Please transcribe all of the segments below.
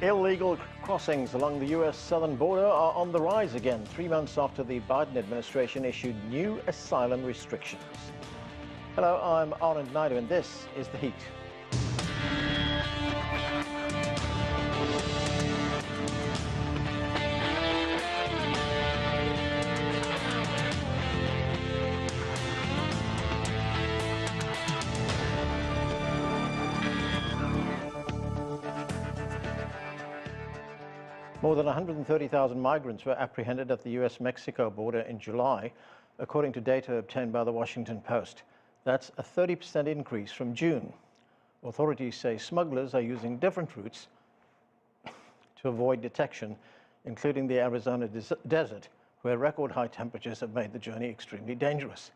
Illegal crossings along the U.S. southern border are on the rise again, 3 months after the Biden administration issued new asylum restrictions. Hello, I'm Anand Naidu, and this is The Heat. More than 130,000 migrants were apprehended at the U.S.-Mexico border in July, according to data obtained by the Washington Post. That's a 30% increase from June. Authorities say smugglers are using different routes to avoid detection, including the Arizona desert, where record high temperatures have made the journey extremely dangerous.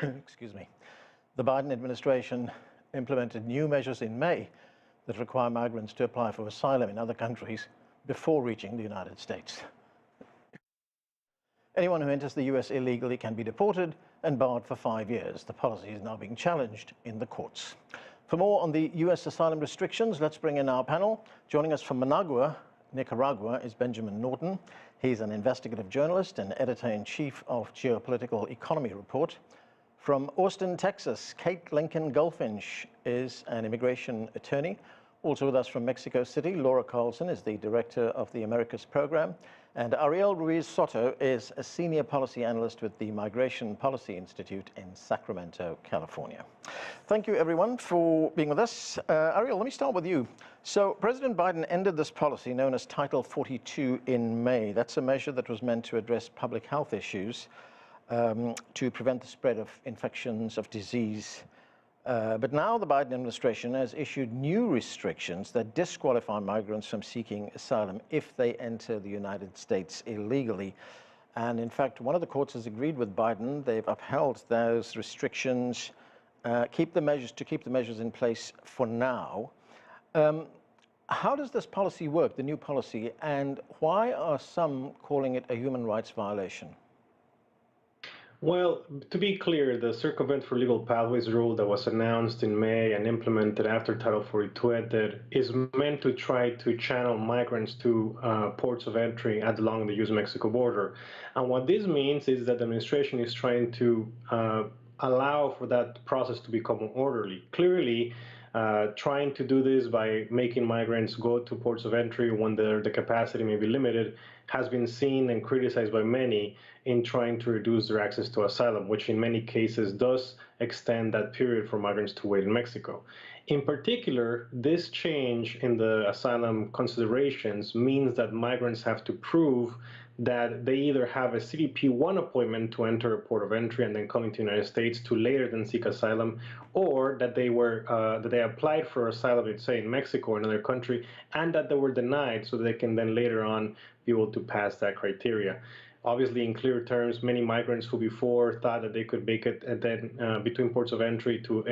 Excuse me. The Biden administration implemented new measures in May that require migrants to apply for asylum in other countries before reaching the United States. Anyone who enters the U.S. illegally can be deported and barred for 5 years. The policy is now being challenged in the courts. For more on the U.S. asylum restrictions, let's bring in our panel. Joining us from Managua, Nicaragua, is Benjamin Norton. He's an investigative journalist and editor-in-chief of Geopolitical Economy Report. From Austin, Texas, Kate Lincoln Goldfinch is an immigration attorney. Also with us from Mexico City, Laura Carlson is the director of the Americas program, and Ariel Ruiz Soto is a senior policy analyst with the Migration Policy Institute in Sacramento, California. Thank you, everyone, for being with us. Ariel, let me start with you. So President Biden ended this policy known as Title 42 in May. That's a measure that was meant to address public health issues to prevent the spread of infections, of disease. But now the Biden administration has issued new restrictions that disqualify migrants from seeking asylum if they enter the United States illegally. And in fact, one of the courts has agreed with Biden. They've upheld those restrictions, keep the measures in place for now. How does this policy work, the new policy, and why are some calling it a human rights violation? Well, to be clear, the Circumvent for Legal Pathways rule that was announced in May and implemented after Title 42 ended is meant to try to channel migrants to ports of entry along the U.S.-Mexico border. And what this means is that the administration is trying to allow for that process to become orderly. Clearly, trying to do this by making migrants go to ports of entry when the capacity may be limited has been seen and criticized by many in trying to reduce their access to asylum, which in many cases does extend that period for migrants to wait in Mexico. In particular, this change in the asylum considerations means that migrants have to prove that they either have a CBP-1 appointment to enter a port of entry and then come into the United States to later then seek asylum, or that they applied for asylum, let's say in Mexico or another country, and that they were denied, so they can then later on be able to pass that criteria. Obviously, in clear terms, many migrants who before thought that they could make it and then between ports of entry to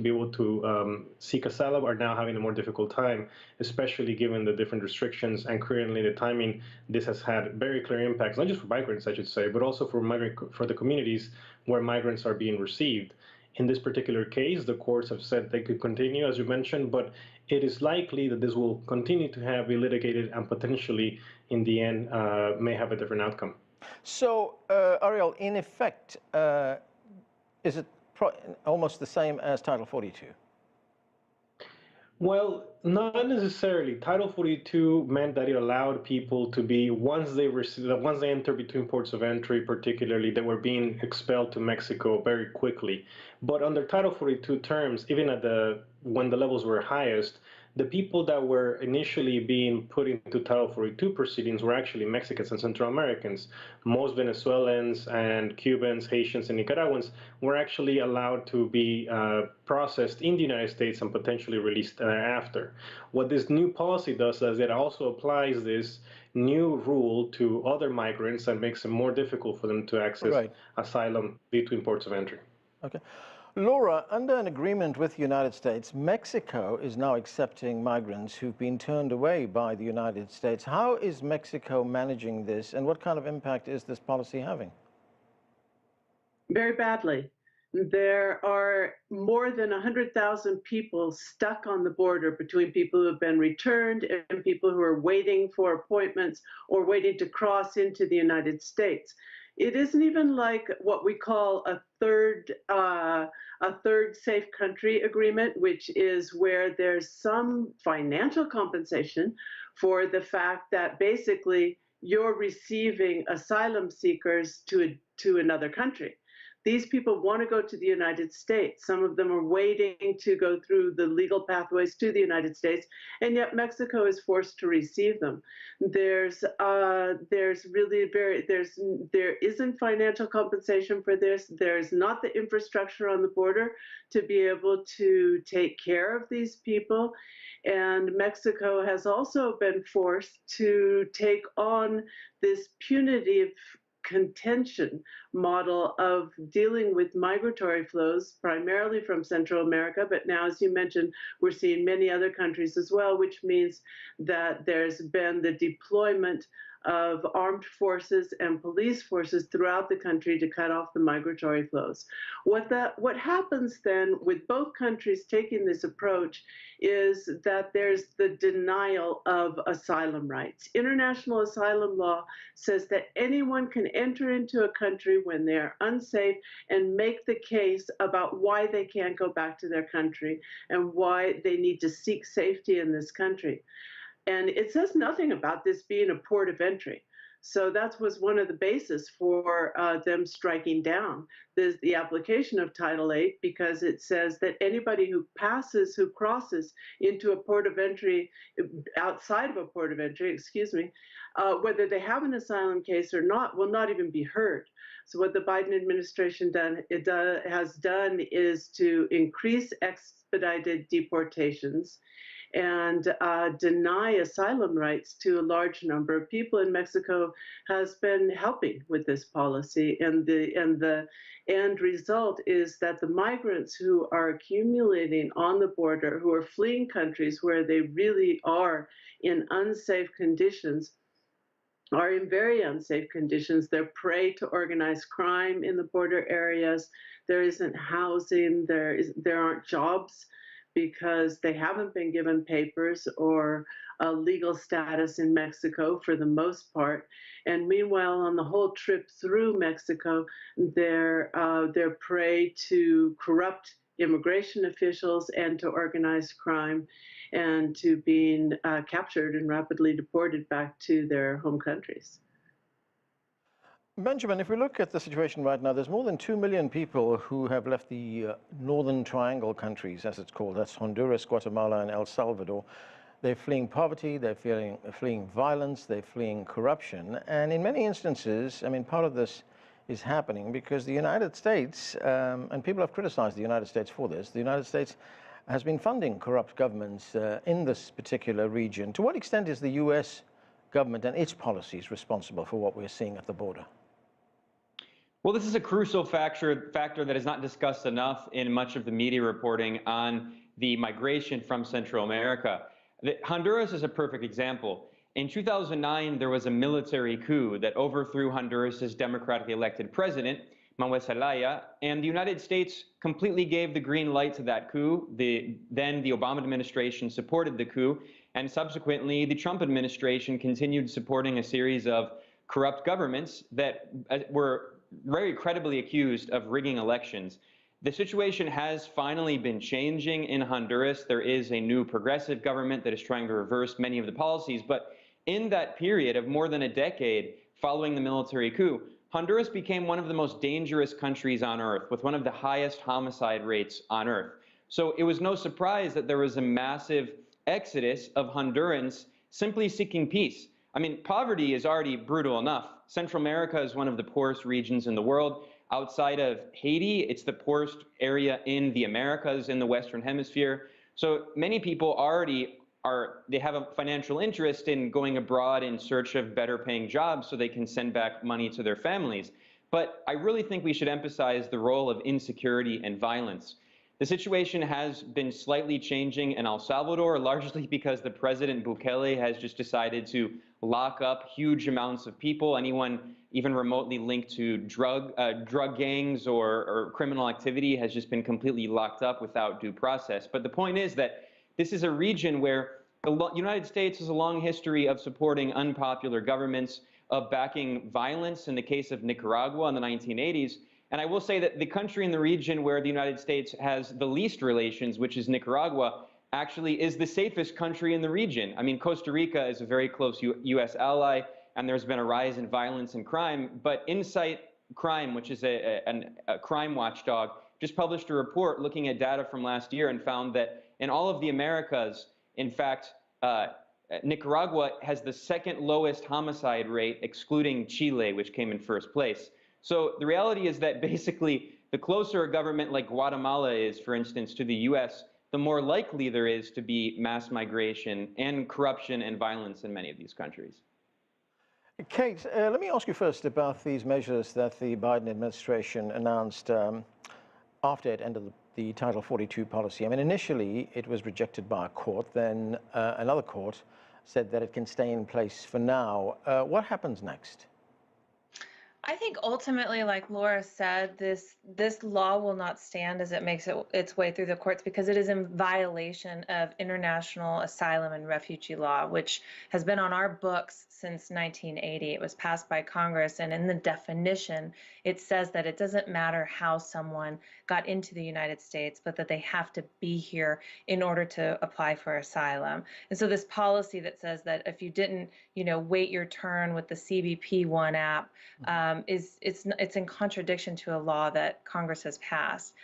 be able to seek asylum are now having a more difficult time, especially given the different restrictions and currently the timing. This has had very clear impacts, not just for migrants, I should say, but also for the communities where migrants are being received. In this particular case, the courts have said they could continue, as you mentioned, but it is likely that this will continue to be litigated and potentially, in the end, may have a different outcome. So, Ariel, in effect, is it almost the same as Title 42? Well, not necessarily. Title 42 meant that it allowed people to be, once they enter between ports of entry, particularly, they were being expelled to Mexico very quickly. But under Title 42 terms, even when the levels were highest, the people that were initially being put into Title 42 proceedings were actually Mexicans and Central Americans. Most Venezuelans and Cubans, Haitians, and Nicaraguans were actually allowed to be processed in the United States and potentially released thereafter. What this new policy does is it also applies this new rule to other migrants and makes it more difficult for them to access asylum between ports of entry. Okay. Laura, under an agreement with the United States, Mexico is now accepting migrants who've been turned away by the United States. How is Mexico managing this, and what kind of impact is this policy having? Very badly. There are more than 100,000 people stuck on the border between people who have been returned and people who are waiting for appointments or waiting to cross into the United States. It isn't even like what we call a third safe country agreement, which is where there's some financial compensation for the fact that basically you're receiving asylum seekers to another country. These people want to go to the United States. Some of them are waiting to go through the legal pathways to the United States, and yet Mexico is forced to receive them. There isn't financial compensation for this. There's not the infrastructure on the border to be able to take care of these people. And Mexico has also been forced to take on this punitive contention model of dealing with migratory flows, primarily from Central America, but now, as you mentioned, we're seeing many other countries as well, which means that there's been the deployment of armed forces and police forces throughout the country to cut off the migratory flows. What happens then with both countries taking this approach is that there's the denial of asylum rights. International asylum law says that anyone can enter into a country when they're unsafe and make the case about why they can't go back to their country and why they need to seek safety in this country. And it says nothing about this being a port of entry. So that was one of the bases for them striking down the application of Title VIII, because it says that anybody who crosses into a port of entry, outside of a port of entry, whether they have an asylum case or not, will not even be heard. So what the Biden administration has done is to increase expedited deportations and deny asylum rights to a large number of people. And Mexico has been helping with this policy. And the end result is that the migrants who are accumulating on the border, who are fleeing countries where they really are in unsafe conditions, are in very unsafe conditions. They're prey to organized crime in the border areas. There isn't housing, there aren't jobs, because they haven't been given papers or a legal status in Mexico for the most part. And meanwhile, on the whole trip through Mexico, they're prey to corrupt immigration officials and to organized crime and to being captured and rapidly deported back to their home countries. Benjamin, if we look at the situation right now, there's more than 2 million people who have left the Northern Triangle countries, as it's called. That's Honduras, Guatemala, and El Salvador. They're fleeing poverty, they're fleeing violence, they're fleeing corruption. And in many instances, I mean, part of this is happening because the United States, and people have criticized the United States for this, the United States has been funding corrupt governments in this particular region. To what extent is the U.S. government and its policies responsible for what we're seeing at the border? Well, this is a crucial factor that is not discussed enough in much of the media reporting on the migration from Central America. Honduras is a perfect example. In 2009, there was a military coup that overthrew Honduras' democratically elected president, Manuel Zelaya, and the United States completely gave the green light to that coup. Then the Obama administration supported the coup, and subsequently the Trump administration continued supporting a series of corrupt governments that were very credibly accused of rigging elections. The situation has finally been changing in Honduras. There is a new progressive government that is trying to reverse many of the policies. But in that period of more than a decade following the military coup, Honduras became one of the most dangerous countries on earth, with one of the highest homicide rates on earth. So it was no surprise that there was a massive exodus of Hondurans simply seeking peace. I mean, poverty is already brutal enough. Central America is one of the poorest regions in the world. Outside of Haiti, it's the poorest area in the Americas, in the Western Hemisphere. So many people already they have a financial interest in going abroad in search of better paying jobs so they can send back money to their families. But I really think we should emphasize the role of insecurity and violence. The situation has been slightly changing in El Salvador, largely because the president Bukele has just decided to lock up huge amounts of people. Anyone even remotely linked to drug gangs or criminal activity has just been completely locked up without due process. But the point is that this is a region where the United States has a long history of supporting unpopular governments, of backing violence in the case of Nicaragua in the 1980s. And I will say that the country in the region where the United States has the least relations, which is Nicaragua, actually is the safest country in the region. I mean, Costa Rica is a very close U.S. ally, and there's been a rise in violence and crime. But Insight Crime, which is a crime watchdog, just published a report looking at data from last year and found that in all of the Americas, in fact, Nicaragua has the second lowest homicide rate, excluding Chile, which came in first place. So the reality is that basically the closer a government like Guatemala is, for instance, to the U.S., the more likely there is to be mass migration and corruption and violence in many of these countries. Kate, let me ask you first about these measures that the Biden administration announced after it ended the Title 42 policy. I mean, initially it was rejected by a court, then another court said that it can stay in place for now. What happens next? I think ultimately, like Laura said, this law will not stand as it makes its way through the courts because it is in violation of international asylum and refugee law, which has been on our books since 1980. It was passed by Congress, and in the definition, it says that it doesn't matter how someone got into the United States, but that they have to be here in order to apply for asylum. And so this policy that says that if you didn't, wait your turn with the CBP One app, it's in contradiction to a law that Congress has passed.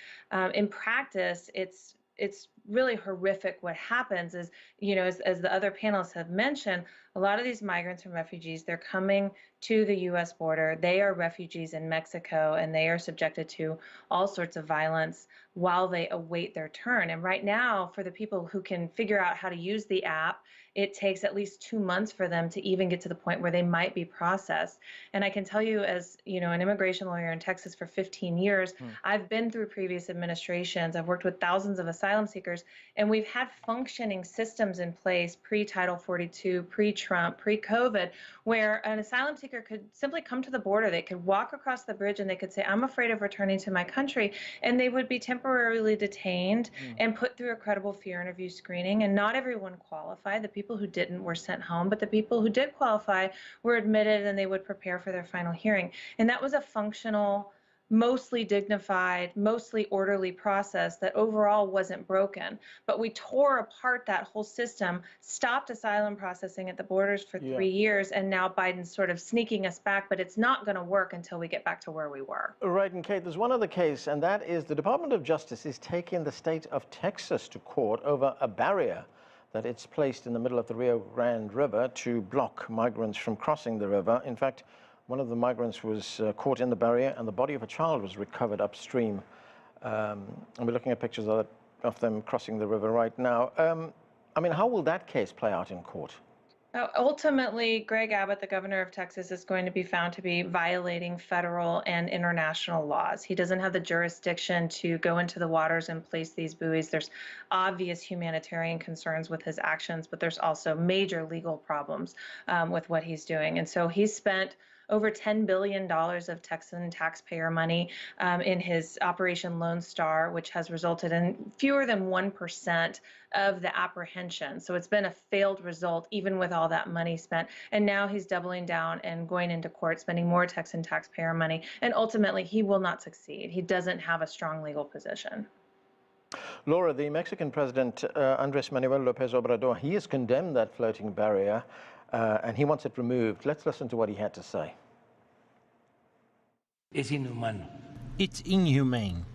In practice, it's really horrific. What happens is, as the other panelists have mentioned, a lot of these migrants and refugees, they're coming to the U.S. border. They are refugees in Mexico, and they are subjected to all sorts of violence while they await their turn. And right now, for the people who can figure out how to use the app, it takes at least 2 months for them to even get to the point where they might be processed. And I can tell you, as an immigration lawyer in Texas for 15 years, I've been through previous administrations. I've worked with thousands of asylum seekers, and we've had functioning systems in place pre-Title 42, pre-Trump, pre-COVID, where an asylum seeker could simply come to the border. They could walk across the bridge and they could say, I'm afraid of returning to my country. And they would be temporarily detained and put through a credible fear interview screening. And not everyone qualified. The people who didn't were sent home, but the people who did qualify were admitted, and they would prepare for their final hearing. And that was a functional, mostly dignified, mostly orderly process that overall wasn't broken. But we tore apart that whole system, stopped asylum processing at the borders for 3 years, and now Biden's sort of sneaking us back, but it's not going to work until we get back to where we were. Right, and Kate, there's one other case, and that is the Department of Justice is taking the state of Texas to court over a barrier that it's placed in the middle of the Rio Grande River to block migrants from crossing the river. In fact, one of the migrants was caught in the barrier, and the body of a child was recovered upstream. And we're looking at pictures of them crossing the river right now. I mean, how will that case play out in court? Ultimately, Greg Abbott, the governor of Texas, is going to be found to be violating federal and international laws. He doesn't have the jurisdiction to go into the waters and place these buoys. There's obvious humanitarian concerns with his actions, but there's also major legal problems with what he's doing. And so he's spent over $10 billion of Texan taxpayer money in his Operation Lone Star, which has resulted in fewer than 1% of the apprehension. So it's been a failed result, even with all that money spent. And now he's doubling down and going into court, spending more Texan taxpayer money. And ultimately, he will not succeed. He doesn't have a strong legal position. Laura, the Mexican president, Andrés Manuel López Obrador, he has condemned that floating barrier and he wants it removed. Let's listen to what he had to say. Es inhumano. It's inhumane.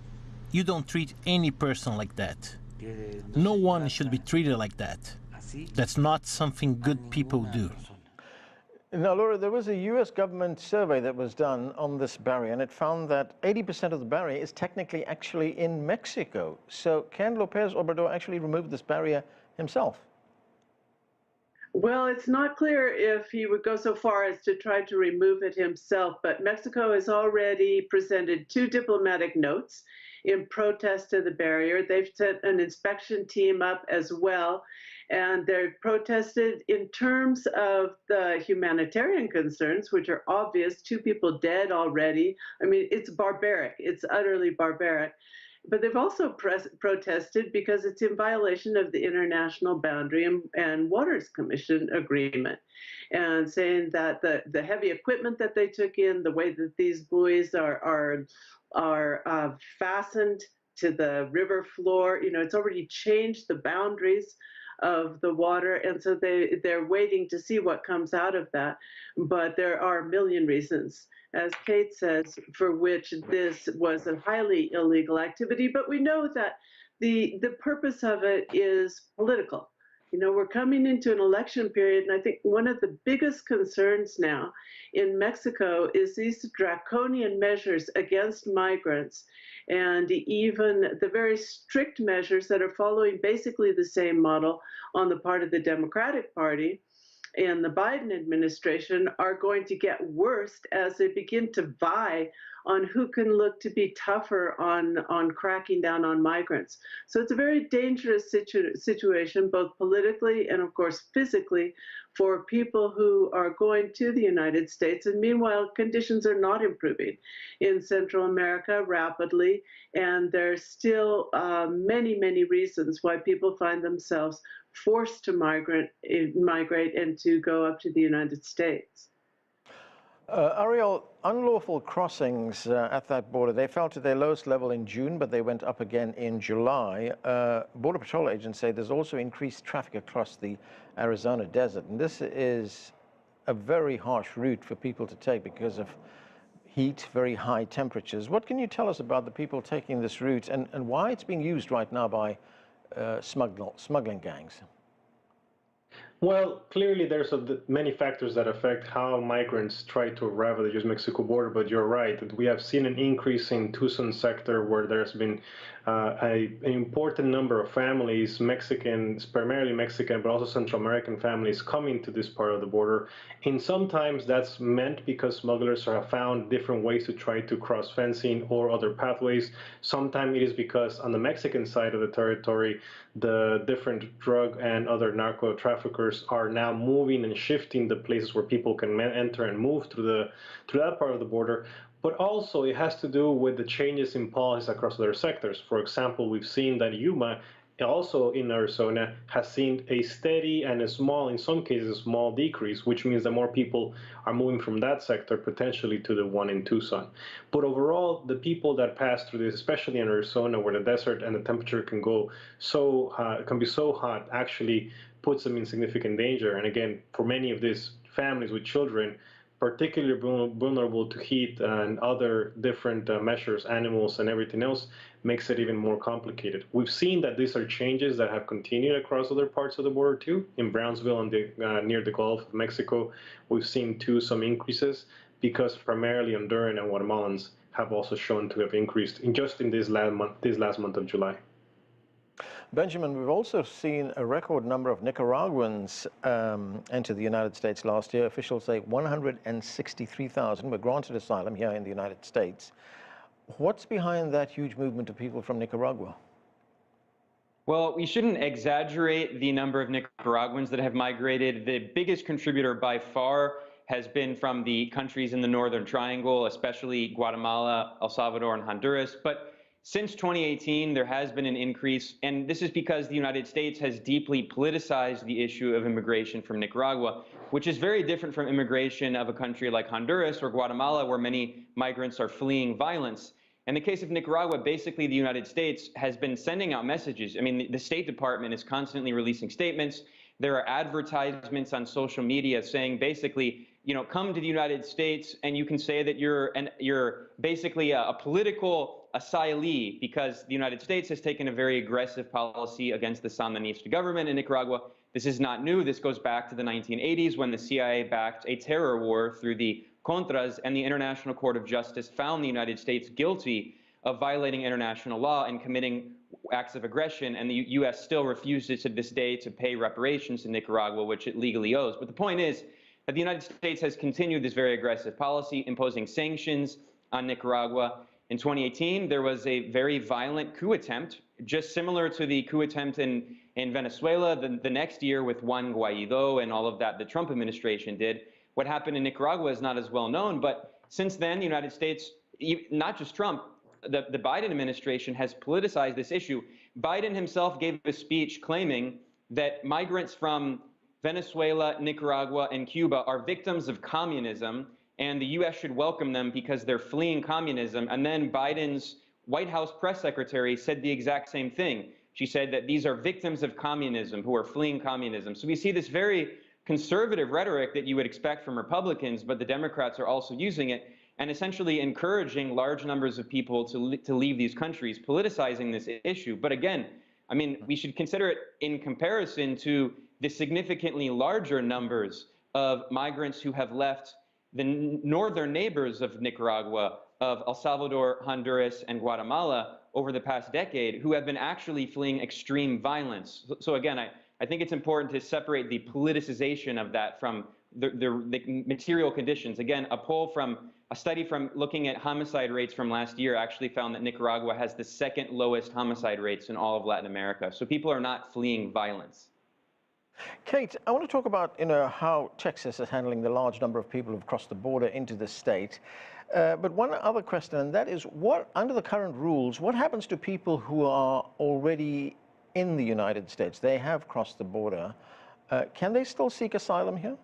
You don't treat any person like that. No one should be treated like that. That's not something good people do. Now, Laura, there was a U.S. government survey that was done on this barrier, and it found that 80% of the barrier is technically actually in Mexico. So can López Obrador actually remove this barrier himself? Well, it's not clear if he would go so far as to try to remove it himself, but Mexico has already presented 2 diplomatic notes in protest of the barrier. They've set an inspection team up as well, And they're protested in terms of the humanitarian concerns, which are obvious. 2 people dead already. I mean, it's barbaric. It's utterly barbaric. But they've also protested because it's in violation of the International Boundary and Waters Commission agreement, and saying that the heavy equipment that they took in, the way that these buoys are fastened to the river floor, it's already changed the boundaries of the water, and so they're waiting to see what comes out of that. But there are a million reasons, as Kate says, for which this was a highly illegal activity. But we know that the purpose of it is political. We're coming into an election period, and I think one of the biggest concerns now in Mexico is these draconian measures against migrants, and even the very strict measures that are following basically the same model on the part of the Democratic Party and the Biden administration are going to get worse as they begin to vie on who can look to be tougher on cracking down on migrants. So it's a very dangerous situation, both politically and, of course, physically, for people who are going to the United States. And meanwhile, conditions are not improving in Central America rapidly, and there's still many, many reasons why people find themselves forced to migrate and to go up to the United States. Ariel, unlawful crossings at that border, they fell to their lowest level in June, but they went up again in July. Border Patrol agents say there's also increased traffic across the Arizona desert. And this is a very harsh route for people to take because of heat, very high temperatures. What can you tell us about the people taking this route and why it's being used right now by smuggling gangs? Well, clearly there's many factors that affect how migrants try to arrive at the U.S.-Mexico border, but you're right that we have seen an increase in Tucson sector where there's been an important number of families, Mexicans, primarily Mexican, but also Central American families coming to this part of the border. And sometimes that's meant because smugglers have found different ways to try to cross fencing or other pathways. Sometimes it is because on the Mexican side of the territory, the different drug and other narco traffickers are now moving and shifting the places where people can enter and move through that part of the border. But also it has to do with the changes in policies across other sectors. For example, we've seen that Yuma, also in Arizona, has seen a steady and a small, in some cases, a small decrease, which means that more people are moving from that sector potentially to the one in Tucson. But overall, the people that pass through this, especially in Arizona, where the desert and the temperature can be so hot, actually puts them in significant danger. And again, for many of these families with children, particularly vulnerable to heat and other different measures, animals and everything else, makes it even more complicated. We've seen that these are changes that have continued across other parts of the border too. In Brownsville and near the Gulf of Mexico, we've seen too some increases because primarily Honduran and Guatemalans have also shown to have increased in this last month of July. Benjamin, we've also seen a record number of Nicaraguans enter the United States last year. Officials say 163,000 were granted asylum here in the United States. What's behind that huge movement of people from Nicaragua? Well, we shouldn't exaggerate the number of Nicaraguans that have migrated. The biggest contributor by far has been from the countries in the Northern Triangle, especially Guatemala, El Salvador, and Honduras. But since 2018, there has been an increase, and this is because the United States has deeply politicized the issue of immigration from Nicaragua, which is very different from immigration of a country like Honduras or Guatemala, where many migrants are fleeing violence. In the case of Nicaragua, basically the United States has been sending out messages. I mean, the State Department is constantly releasing statements. There are advertisements on social media saying basically, come to the United States and you can say that you're basically a political asylee, because the United States has taken a very aggressive policy against the Sandinista government in Nicaragua. This is not new. This goes back to the 1980s when the CIA backed a terror war through the Contras, and the International Court of Justice found the United States guilty of violating international law and committing acts of aggression, and the U.S. still refuses to this day to pay reparations to Nicaragua, which it legally owes. But the point is that the United States has continued this very aggressive policy, imposing sanctions on Nicaragua. In 2018, there was a very violent coup attempt, just similar to the coup attempt in in Venezuela the next year with Juan Guaido and all of that the Trump administration did. What happened in Nicaragua is not as well known, but since then, the United States, not just Trump, the Biden administration has politicized this issue. Biden himself gave a speech claiming that migrants from Venezuela, Nicaragua, and Cuba are victims of communism, and the U.S. should welcome them because they're fleeing communism. And then Biden's White House press secretary said the exact same thing. She said that these are victims of communism who are fleeing communism. So we see this very conservative rhetoric that you would expect from Republicans, but the Democrats are also using it and essentially encouraging large numbers of people to leave these countries, politicizing this issue. But again, I mean, we should consider it in comparison to the significantly larger numbers of migrants who have left the northern neighbors of Nicaragua, of El Salvador, Honduras, and Guatemala over the past decade, who have been actually fleeing extreme violence. So again, I think it's important to separate the politicization of that from the material conditions. Again, a study from looking at homicide rates from last year actually found that Nicaragua has the second lowest homicide rates in all of Latin America. So people are not fleeing violence. Kate, I want to talk about how Texas is handling the large number of people who've crossed the border into the state. But one other question, and that is, under the current rules, what happens to people who are already in the United States? They have crossed the border. Can they still seek asylum here?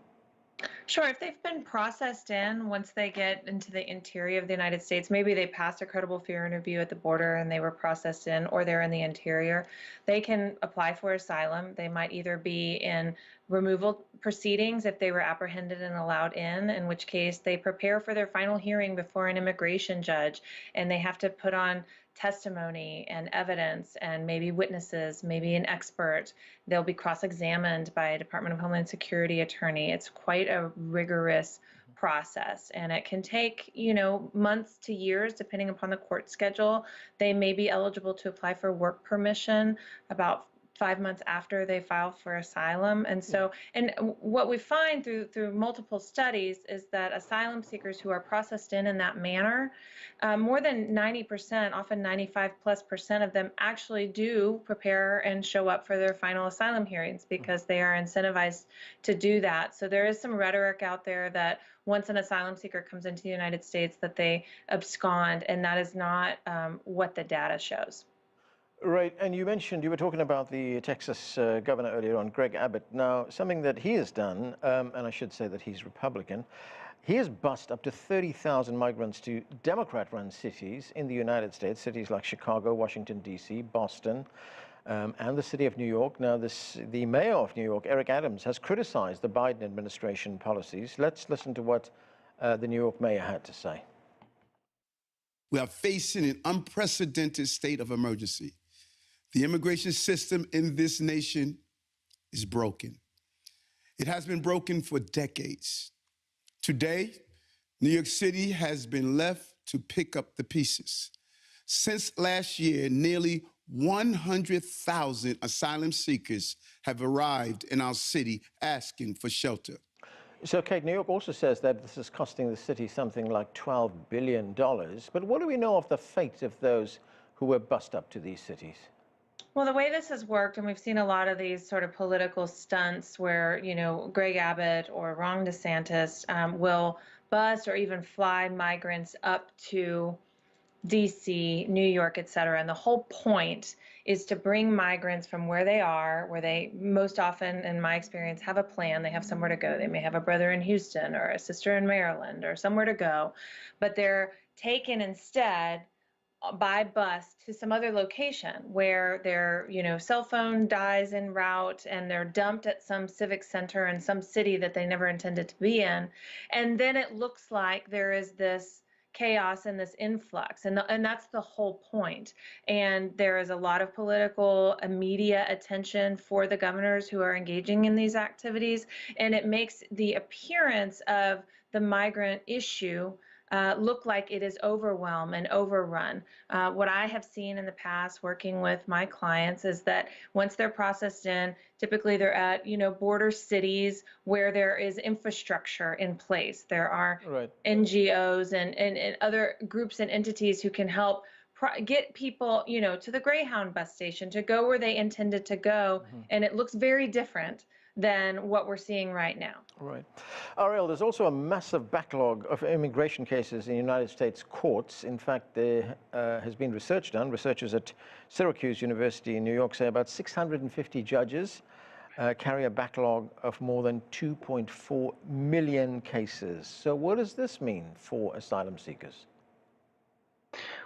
Sure. If they've been processed in, once they get into the interior of the United States, maybe they passed a credible fear interview at the border and they were processed in, or they're in the interior, they can apply for asylum. They might either be in removal proceedings if they were apprehended and allowed in which case they prepare for their final hearing before an immigration judge, and they have to put on testimony and evidence and maybe witnesses, maybe an expert. They'll be cross-examined by a Department of Homeland Security attorney. It's quite a rigorous process, and it can take, months to years depending upon the court schedule. They may be eligible to apply for work permission about 5 months after they file for asylum. And so, and what we find through multiple studies is that asylum seekers who are processed in that manner, more than 90%, often 95+% of them actually do prepare and show up for their final asylum hearings because they are incentivized to do that. So there is some rhetoric out there that once an asylum seeker comes into the United States that they abscond, and that is not what the data shows. Right, and you were talking about the Texas governor earlier on, Greg Abbott. Now, something that he has done, and I should say that he's Republican, he has bused up to 30,000 migrants to Democrat-run cities in the United States, cities like Chicago, Washington, D.C., Boston, and the city of New York. Now, the mayor of New York, Eric Adams, has criticized the Biden administration policies. Let's listen to what the New York mayor had to say. We are facing an unprecedented state of emergency. The immigration system in this nation is broken. It has been broken for decades. Today, New York City has been left to pick up the pieces. Since last year, nearly 100,000 asylum seekers have arrived in our city asking for shelter. So, Kate, New York also says that this is costing the city something like $12 billion. But what do we know of the fate of those who were bussed up to these cities? Well, the way this has worked, and we've seen a lot of these sort of political stunts where, Greg Abbott or Ron DeSantis will bus or even fly migrants up to DC, New York, et cetera. And the whole point is to bring migrants from where they are, where they most often, in my experience, have a plan. They have somewhere to go. They may have a brother in Houston or a sister in Maryland or somewhere to go, but they're taken instead by bus to some other location where their cell phone dies en route, and they're dumped at some civic center in some city that they never intended to be in. And then it looks like there is this chaos and this influx, and that's the whole point. And there is a lot of political and media attention for the governors who are engaging in these activities, and it makes the appearance of the migrant issue look like it is overwhelmed and overrun. What I have seen in the past working with my clients is that once they're processed in, typically they're at, border cities where there is infrastructure in place. There are NGOs and other groups and entities who can help get people, to the Greyhound bus station to go where they intended to go, and it looks very different than what we're seeing right now. Right. Ariel, there's also a massive backlog of immigration cases in United States courts. In fact, there has been research done. Researchers at Syracuse University in New York say about 650 judges carry a backlog of more than 2.4 million cases. So what does this mean for asylum seekers?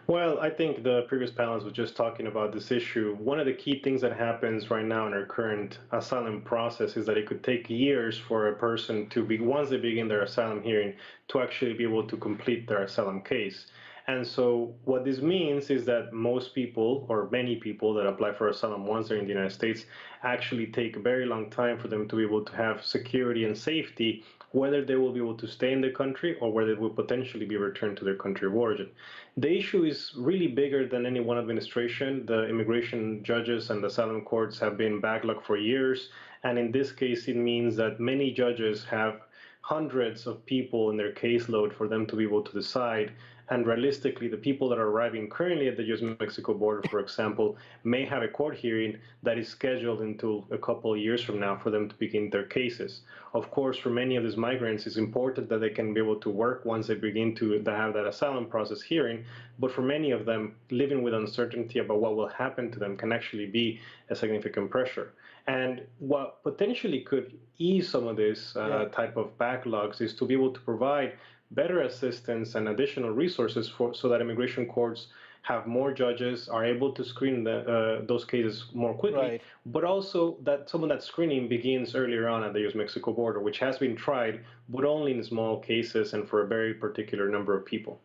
Well, I think the previous panelists were just talking about this issue. One of the key things that happens right now in our current asylum process is that it could take years for a person to be, once they begin their asylum hearing, to actually be able to complete their asylum case. And so what this means is that most people, or many people that apply for asylum once they're in the United States, actually take a very long time for them to be able to have security and safety, whether they will be able to stay in the country or whether they will potentially be returned to their country of origin. The issue is really bigger than any one administration. The immigration judges and the asylum courts have been backlogged for years. And in this case, it means that many judges have hundreds of people in their caseload for them to be able to decide. And realistically, the people that are arriving currently at the U.S.-Mexico border, for example, may have a court hearing that is scheduled until a couple of years from now for them to begin their cases. Of course, for many of these migrants, it's important that they can be able to work once they begin to have that asylum process hearing. But for many of them, living with uncertainty about what will happen to them can actually be a significant pressure. And what potentially could ease some of this type of backlogs is to be able to provide better assistance and additional resources so that immigration courts have more judges, are able to screen those cases more quickly, but also that some of that screening begins earlier on at the U.S.-Mexico border, which has been tried, but only in small cases and for a very particular number of people.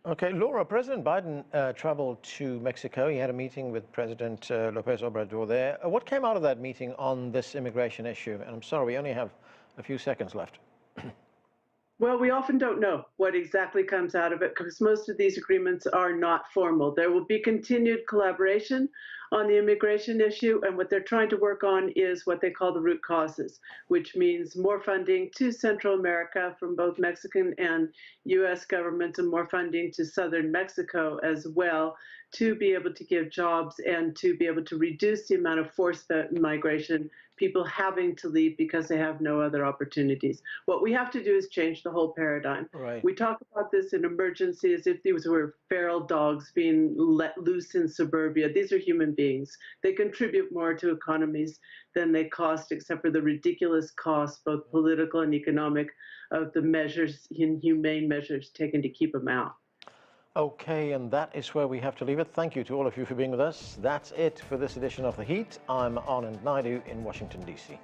Okay, Laura, President Biden traveled to Mexico. He had a meeting with President López Obrador there. What came out of that meeting on this immigration issue? And I'm sorry, we only have a few seconds left. Well, we often don't know what exactly comes out of it because most of these agreements are not formal. There will be continued collaboration on the immigration issue, and what they're trying to work on is what they call the root causes, which means more funding to Central America from both Mexican and U.S. governments and more funding to southern Mexico as well to be able to give jobs and to be able to reduce the amount of forced migration, people having to leave because they have no other opportunities. What we have to do is change the whole paradigm. Right. We talk about this in emergency as if these were feral dogs being let loose in suburbia. These are human beings. They contribute more to economies than they cost, except for the ridiculous costs, both political and economic, of the measures, inhumane measures taken to keep them out. Okay, and that is where we have to leave it. Thank you to all of you for being with us. That's it for this edition of The Heat. I'm Anand Naidu in Washington, D.C.